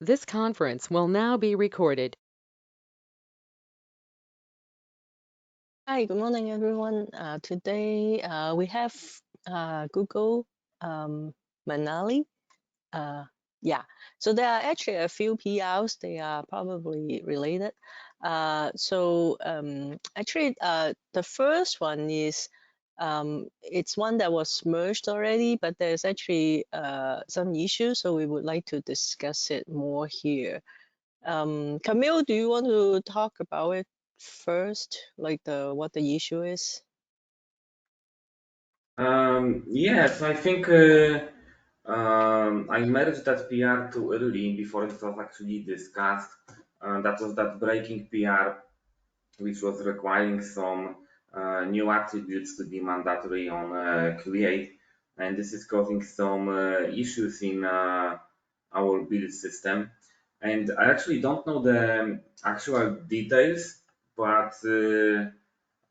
This conference will now be recorded. Hi, good morning, everyone. Today we have Google Manali. Yeah, so there are actually a few PRs. They are probably related. Actually, the first one is it's one that was merged already, but there's actually some issues, so we would like to discuss it more here. Camille, do you want to talk about it first, like what the issue is? Yes, I think I merged that PR too early before it was actually discussed. That was that breaking PR, which was requiring some new attributes to be mandatory on Create, and this is causing some issues in our build system. And I actually don't know the actual details, but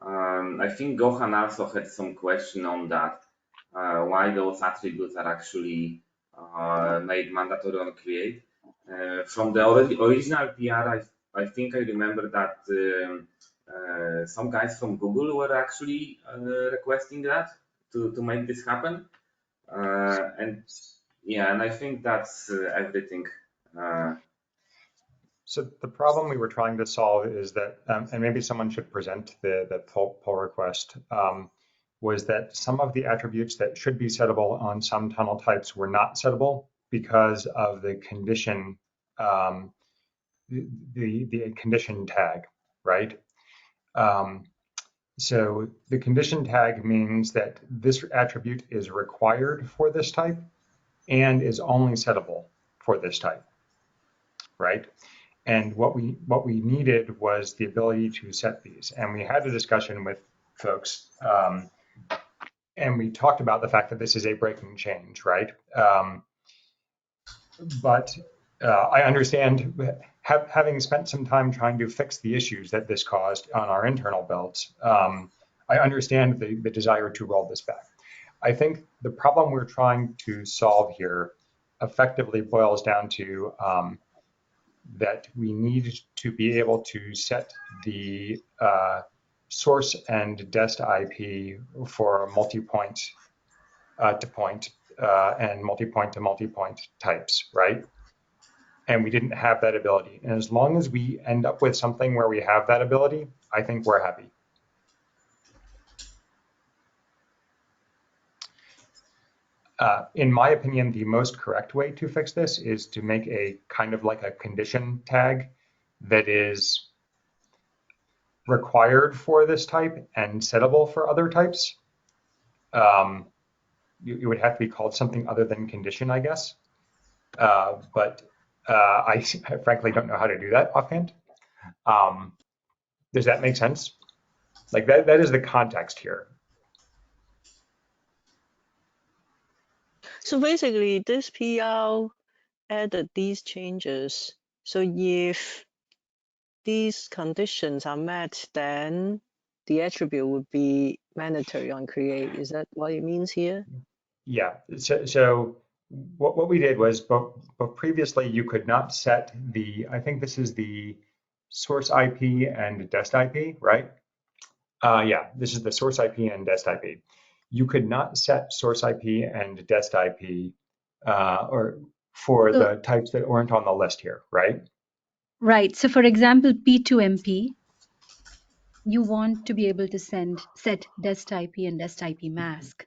I think Gohan also had some question on that, why those attributes are actually made mandatory on Create. From the original PR, I think I remember that some guys from Google were actually requesting that to make this happen. And yeah, and I think that's everything. Uh, So the problem we were trying to solve is that, and maybe someone should present the pull request, was that some of the attributes that should be settable on some tunnel types were not settable because of the condition, the condition tag, right? So the condition tag means that this attribute is required for this type and is only settable for this type, right? And what we needed was the ability to set these. And we had a discussion with folks, and we talked about the fact that this is a breaking change, right? But I understand, having spent some time trying to fix the issues that this caused on our internal builds, I understand the desire to roll this back. I think the problem we're trying to solve here effectively boils down to that we need to be able to set the source and dest IP for multi-point to point and multi-point to multi-point types, right? And we didn't have that ability. And as long as we end up with something where we have that ability, I think we're happy. In my opinion, the most correct way to fix this is to make a kind of like a condition tag that is required for this type and settable for other types. It would have to be called something other than condition, I guess. But I frankly don't know how to do that offhand. Does that make sense? Like that is the context here. So basically, this PR added these changes. So if these conditions are met, then the attribute would be mandatory on Create. Is that what it means here? Yeah. So what we did was, but previously you could not set the, I think this is the source IP and dest IP, right? Yeah, this is the source IP and dest IP. You could not set source IP and dest IP or for the types that weren't on the list here, right? Right. So for example, P2MP, you want to be able to set dest IP and dest IP mask.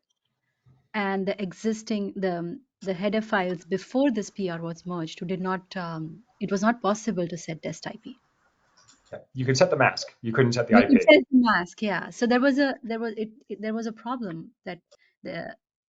And the existing, the header files before this PR was merged, did not, it was not possible to set dest IP. You could set the mask. You couldn't set the You IP. could set the mask, yeah. So there was a problem that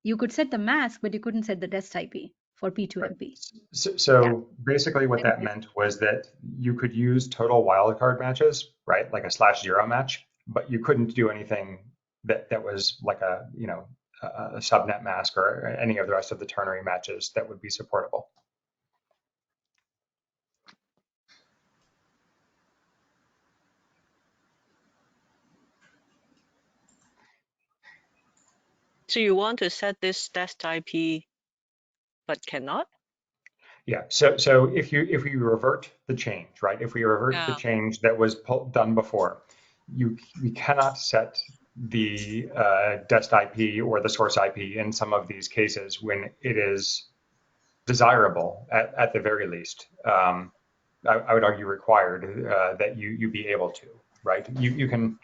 you could set the mask, but you couldn't set the dest IP for P2MP. Right. So basically what that meant was that you could use total wildcard matches, right? Like a /0 match, but you couldn't do anything that was like a, you know, a subnet mask or any of the rest of the ternary matches that would be supportable. So you want to set this dest IP, but cannot? Yeah. So if we revert the change, right? If we revert the Yeah. change that was done before, we cannot set the dest IP or the source IP in some of these cases when it is desirable at the very least. I would argue required that you be able to, right? You can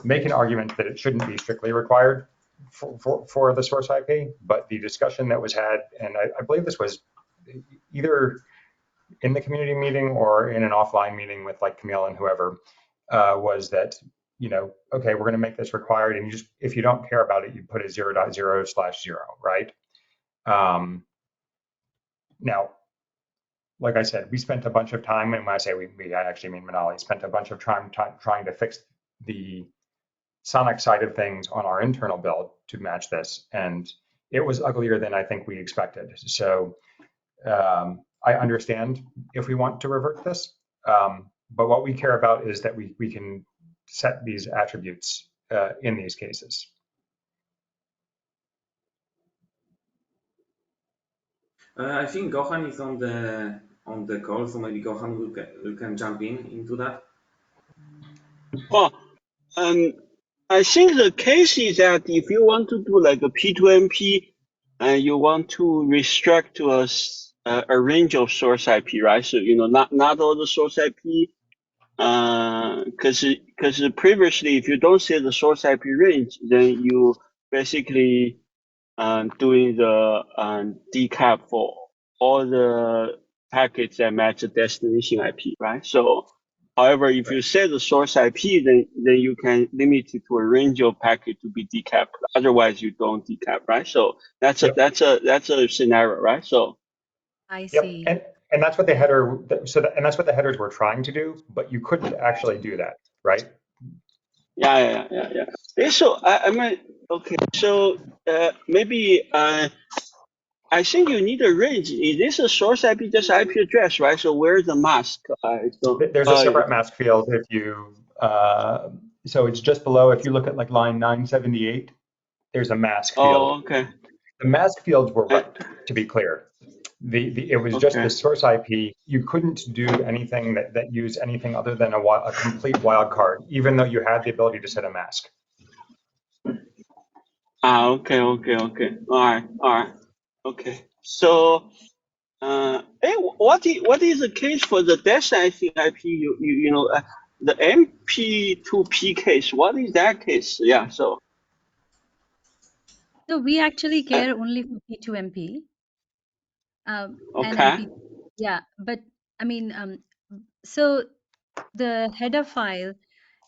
make an argument that it shouldn't be strictly required for the source IP, but the discussion that was had, and I believe this was either in the community meeting or in an offline meeting with like Camille and whoever, was that, okay, we're going to make this required, and if you don't care about it, you put a 0.0/0, right? Now, like I said, we spent a bunch of time, and when I say we I actually mean Manali, spent a bunch of time trying to fix the Sonic side of things on our internal build to match this, and it was uglier than I think we expected. So I understand if we want to revert this, but what we care about is that we can set these attributes in these cases. I think Gohan is on the call, so maybe Gohan will can jump into that. Oh, I think the case is that if you want to do like a P2MP and you want to restrict to a range of source IP, right? So, not all the source IP, because previously, if you don't say the source IP range, then you basically doing the decap for all the packets that match the destination IP, right? So, however, if you set the source IP, then you can limit it to a range of packets to be decapped. Otherwise, you don't decap, right? So that's Yep. a scenario, right? So I Yep. see. And that's what the header. And that's what the headers were trying to do, but you couldn't actually do that, right? yeah. So I mean, okay. So maybe I think you need a range. Is this a source IP, just IP address, right? So where's the mask? I don't. There's a separate mask field if you. So it's just below. If you look at like line 978, there's a mask field. Oh, okay. The mask fields were right, to be clear. It was just Okay. the source IP. You couldn't do anything that used anything other than a complete wildcard, even though you had the ability to set a mask. Okay. All right. Okay. So, what is the case for the destination IP? The MP2P case. What is that case? Yeah. So. So we actually care only for P2MP and Okay. MP. Yeah, but I mean, so the header file,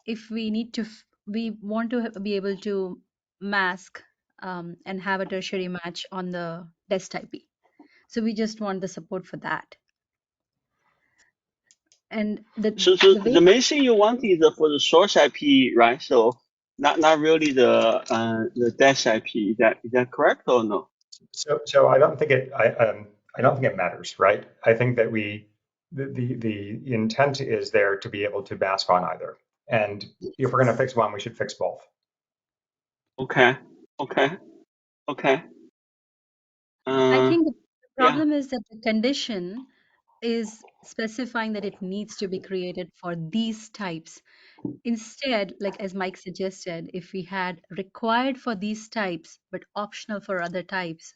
if we need to, we want to be able to mask and have a tertiary match on the dest IP. So we just want the support for that. And So the way the main thing you want is for the source IP, right? So not really the dash IP. Is that correct or no? So I don't think I don't think it matters, right? I think that the intent is there to be able to mask on either, and if we're going to fix one, we should fix both. Okay. I think the Yeah. problem is that the condition is specifying that it needs to be created for these types. Instead, like as Mike suggested, if we had required for these types but optional for other types,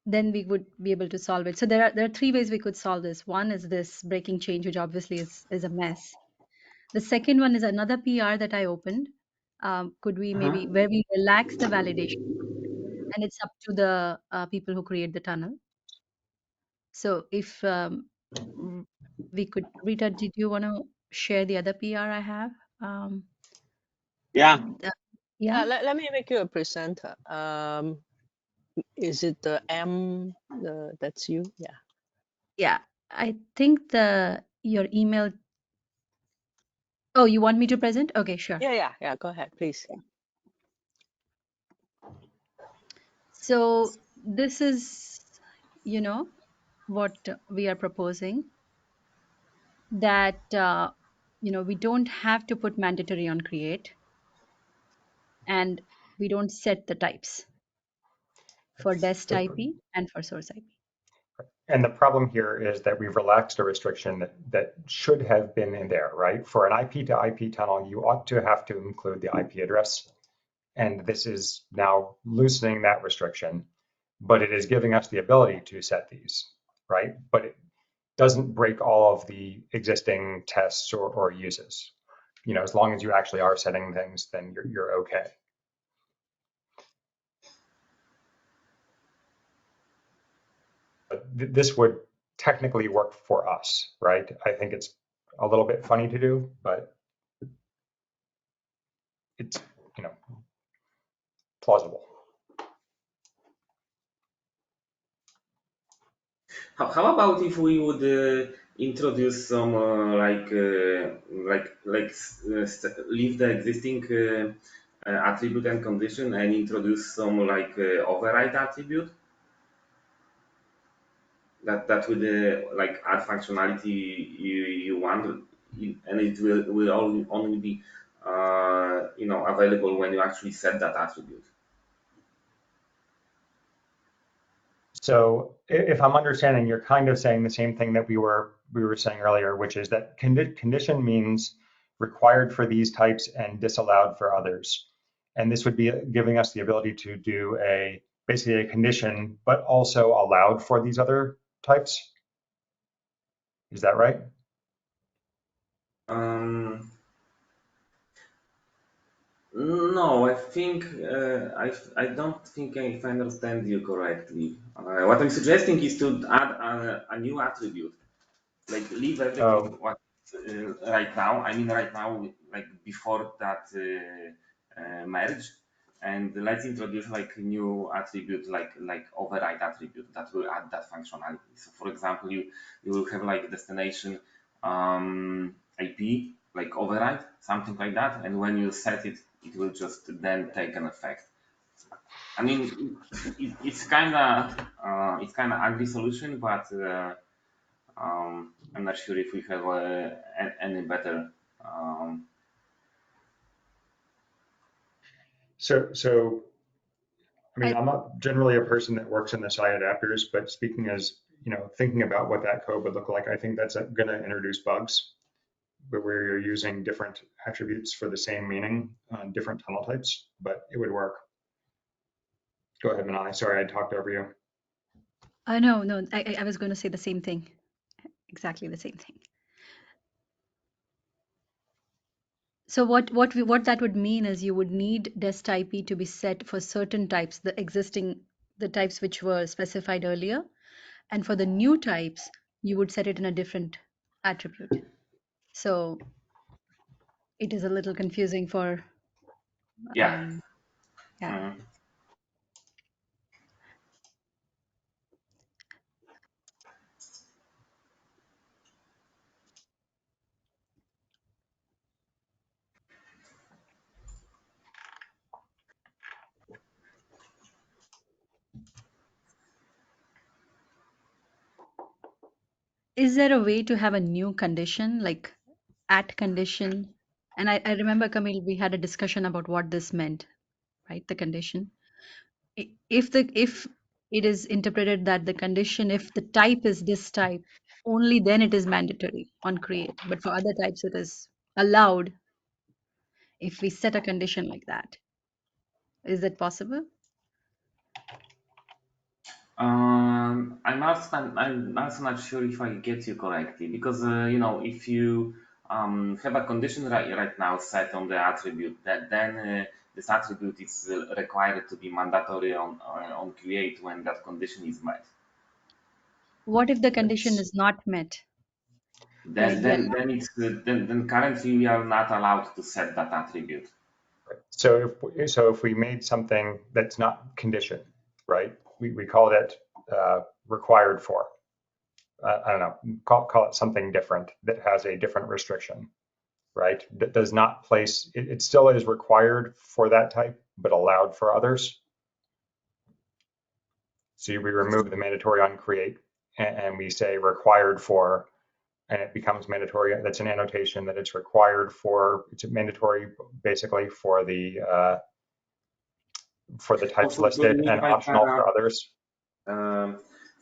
then we would be able to solve it. So there are three ways we could solve this. One is this breaking change, which obviously is a mess. The second one is another PR that I opened. Could we maybe where we relax the validation, and it's up to the people who create the tunnel. So if we could, Rita, did you want to share the other PR I have? Yeah. Yeah. Let me make you a presenter. Is it the M? That's you? Yeah. Yeah. I think your email. Oh, you want me to present? Okay, sure. Yeah. Go ahead, please. So this is, what we are proposing, that, we don't have to put mandatory on create, and we don't set the types for dest IP and for source IP. And the problem here is that we've relaxed a restriction that should have been in there, right? For an IP to IP tunnel, you ought to have to include the IP address. And this is now loosening that restriction, but it is giving us the ability to set these, right? But it doesn't break all of the existing tests or uses. You know, as long as you actually are setting things, then you're okay. But this would technically work for us, right? I think it's a little bit funny to do, but it's, you know, plausible. How about if we would introduce some leave the existing attribute and condition and introduce some override attribute that would add functionality you want, and it will only be available when you actually set that attribute. So if I'm understanding, you're kind of saying the same thing that we were saying earlier, which is that condition means required for these types and disallowed for others. And this would be giving us the ability to do basically a condition, but also allowed for these other types. Is that right? No, I think I don't think if I understand you correctly. What I'm suggesting is to add a new attribute, like leave everything what right now. I mean, right now, like before that merge, and let's introduce like a new attribute, like override attribute that will add that functionality. So, for example, you will have like destination IP, like override, something like that, and when you set it, it will just then take an effect. I mean, it's kind of ugly solution, but I'm not sure if we have any better. So I mean, I'm not generally a person that works in the SAI adapters, but speaking as, you know, thinking about what that code would look like, I think that's going to introduce bugs where you're using different attributes for the same meaning on different tunnel types, but it would work. Go ahead, Manali. Sorry, I talked over you. No, I was going to say the same thing, exactly the same thing. So what that would mean is you would need dest IP to be set for certain types, the types which were specified earlier, and for the new types, you would set it in a different attribute. So it is a little confusing for Yeah. yeah. Is there a way to have a new condition, like at condition? And I remember, Camille, we had a discussion about what this meant, right? The condition. If it is interpreted that the condition, if the type is this type, only then it is mandatory on create. But for other types, it is allowed if we set a condition like that. Is that possible? I'm also not sure if I get you correctly, because if you have a condition right now set on the attribute, that then this attribute is required to be mandatory on create when that condition is met. What if the condition is not met? Then currently we are not allowed to set that attribute. So if we made something that's not condition, right? We called it required for. I don't know. Call it something different that has a different restriction, right? That does not place. It still is required for that type, but allowed for others. So we remove the mandatory on create, and we say required for, and it becomes mandatory. That's an annotation that it's required for. It's mandatory basically for the types listed and optional for others.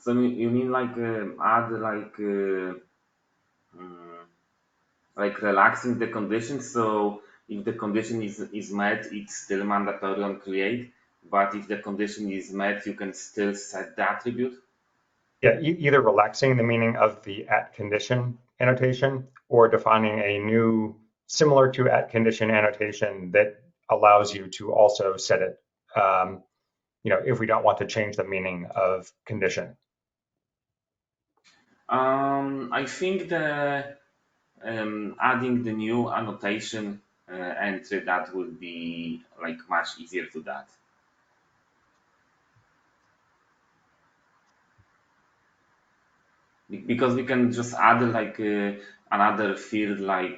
So you mean add like relaxing the condition. So if the condition is met, it's still mandatory on create. But if the condition is met, you can still set the attribute. Yeah, either relaxing the meaning of the at condition annotation or defining a new similar to at condition annotation that allows you to also set it, if we don't want to change the meaning of condition. I think the adding the new annotation entry, that would be like much easier to that. Because we can just add another field I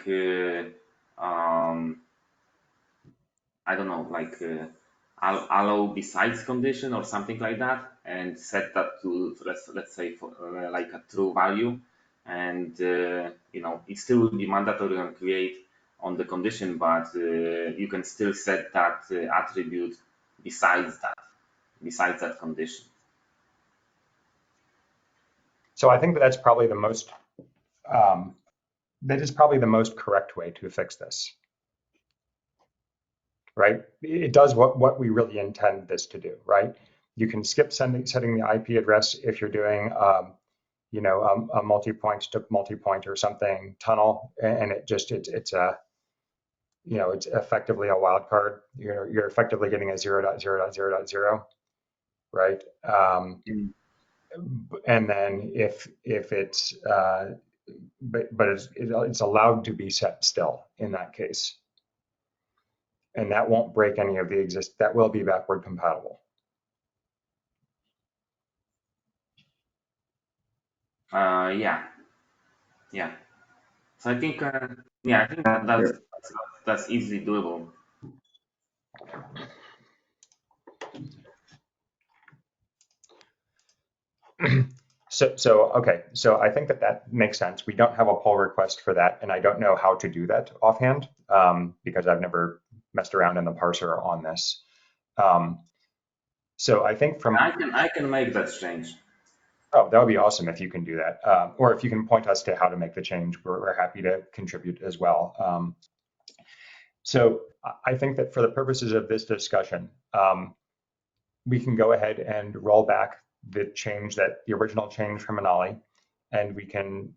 don't know, allow besides condition or something like that, and set that to let's say for like a true value, and it still will be mandatory on create on the condition, but you can still set that attribute besides that condition. So I think that's probably the most correct way to fix this. Right? It does what we really intend this to do, right? You can skip setting the IP address if you're doing, a multi-point to multi-point or something tunnel, and it's effectively a wildcard. You're effectively getting a 0.0.0.0, right? And then if it's but it's allowed to be set still in that case. And that won't break any of the that will be backward compatible. Yeah. So I think that's easily doable. So I think that makes sense. We don't have a pull request for that, and I don't know how to do that offhand because I've never messed around in the parser on this. So I think I can make that change. Oh, that would be awesome if you can do that, or if you can point us to how to make the change. We're happy to contribute as well. So I think that for the purposes of this discussion, we can go ahead and roll back the original change from Manali, and we can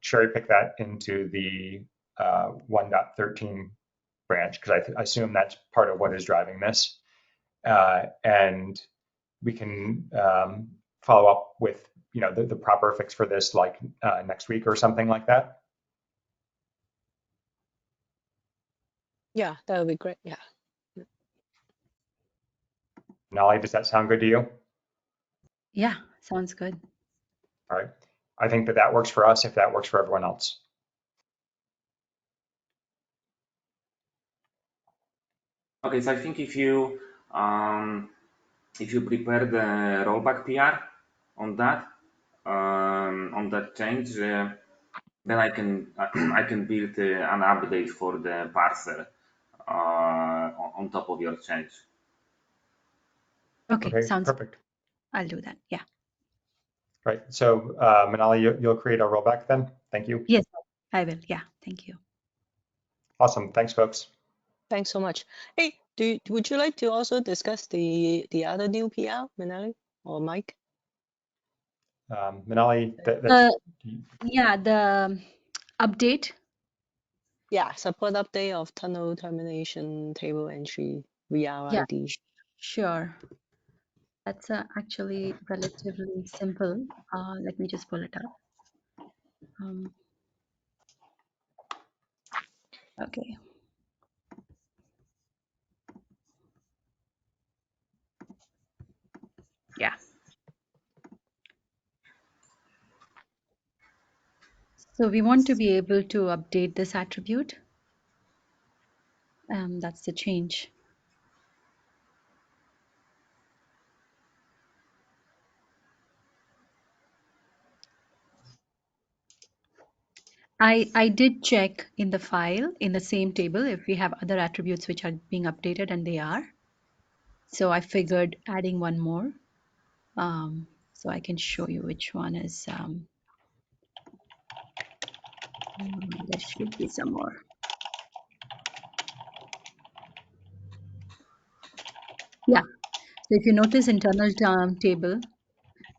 cherry pick that into the 1.13 branch, because I assume that's part of what is driving this. And we can follow up with the proper fix for this next week or something like that. Yeah, that would be great. Yeah. Nolly, does that sound good to you? Yeah, sounds good. All right. I think that works for us if that works for everyone else. Okay, so I think if you prepare the rollback PR on that change, then I can build an update for the parser on top of your change. Okay, sounds perfect. I'll do that. Yeah. Right. So Manali, you'll create a rollback then? Thank you. Yes, I will. Yeah. Thank you. Awesome. Thanks, folks. Thanks so much. Hey, would you like to also discuss the other new PR, Manali or Mike? Manali, yeah, the update. Yeah, support update of tunnel termination table entry VRID. Yeah, sure. That's actually relatively simple. Let me just pull it up. Okay. Yeah. So we want to be able to update this attribute. That's the change. I did check in the file in the same table if we have other attributes which are being updated, and they are. So I figured adding one more. So I can show you which one is, there should be some more. Yeah, so if you notice internal term table,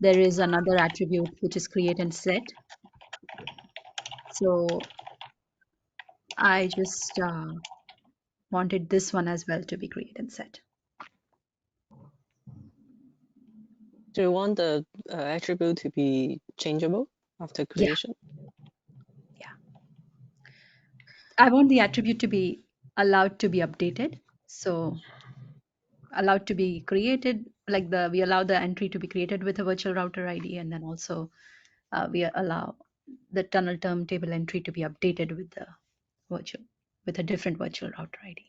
there is another attribute which is create and set. So I just wanted this one as well to be create and set. Do you want the attribute to be changeable after creation? Yeah. I want the attribute to be allowed to be updated. So allowed to be created, like we allow the entry to be created with a virtual router ID, and then also we allow the tunnel term table entry to be updated with a different virtual router ID.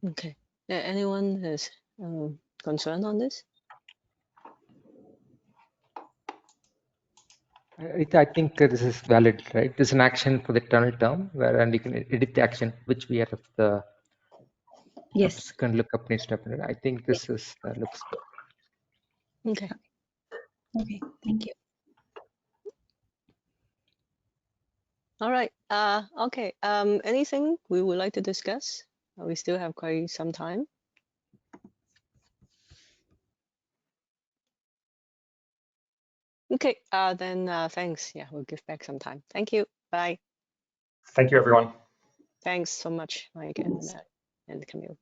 Okay. Anyone has concern on this? I think this is valid, right? This is an action for the tunnel term and you can edit the action which we have the Yes. subsequent lookup needs to happen. I think this is looks good. Okay. Okay, thank you. All right. Okay. Anything we would like to discuss? We still have quite some time. Okay. Then thanks. Yeah, we'll give back some time. Thank you. Bye. Thank you, everyone. Thanks so much, Mike and Camille.